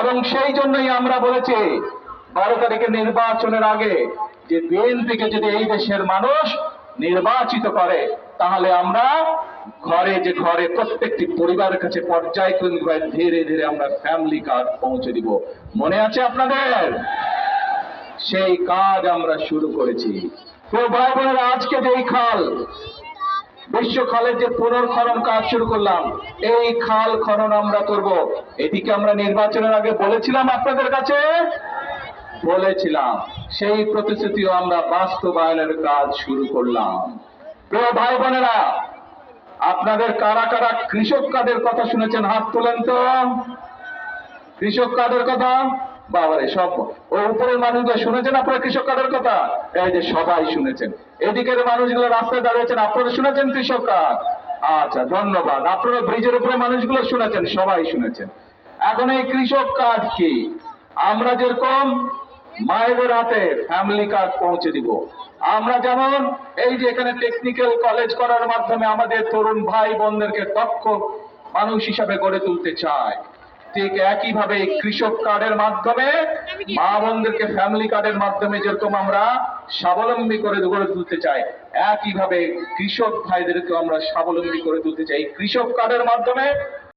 এবং সেই জন্যই আমরা বলেছি 12 তারিখের নির্বাচনের আগে যে বিএনপিকে যদি এই দেশের মানুষ নির্বাচিত করে, তাহলে আমরা ঘরে প্রত্যেকটি পরিবারের কাছে পর্যায়ক্রমিকভাবে ধীরে ধীরে আমরা ফ্যামিলি কার্ড পৌঁছে দিব। মনে আছে আপনাদের? সেই কাজ আমরা শুরু করেছি। তো ভাই বোনেরা, আজকে যে এই খাল, বিশ্ব খালের যে পুনর্খনন কাজ শুরু করলাম, এই খাল খনন আমরা করব। এটিকে আমরা নির্বাচনের আগে বলেছিলাম আপনাদের কাছে, বলেছিলাম। সেই প্রতিশ্রুতিও আমরা বাস্তবায়নের কাজ শুরু করলাম। প্রিয় ভাই বোনেরা, আপনাদের কারা কারা কৃষক কার্ডের কথা শুনেছেন? হাত তোলেন তো। কৃষক কার্ডের কথা বাবারে, সব ওই উপরের মানুষগুলো শুনেছেন আপনারা কৃষক কার্ডের কথা? এই যে সবাই শুনেছেন। এদিকের মানুষগুলো রাস্তায় দাঁড়িয়েছেন, আপনারা শুনেছেন কৃষক কার্ড? আচ্ছা, ধন্যবাদ। আপনারা ব্রিজের উপরে মানুষগুলো শুনেছেন, সবাই শুনেছেন। এখন এই কৃষক কার্ড কি? আমরা যেরকম মায়েদের হাতে ফ্যামিলি কার্ড পৌঁছে দিব, আমরা যেমন এই যে এখানে টেকনিক্যাল কলেজ করার মাধ্যমে আমাদের তরুণ ভাই বোনদেরকে দক্ষ মানুষ হিসাবে গড়ে তুলতে চাই, ঠিক একইভাবে কৃষক কার্ডের মাধ্যমে মা বোনদেরকে ফ্যামিলি কার্ডের মাধ্যমে যেরকম আমরা স্বাবলম্বী করে গড়ে তুলতে চাই, একইভাবে কৃষক ভাইদেরকে আমরা স্বাবলম্বী করে তুলতে চাই কৃষক কার্ডের মাধ্যমে।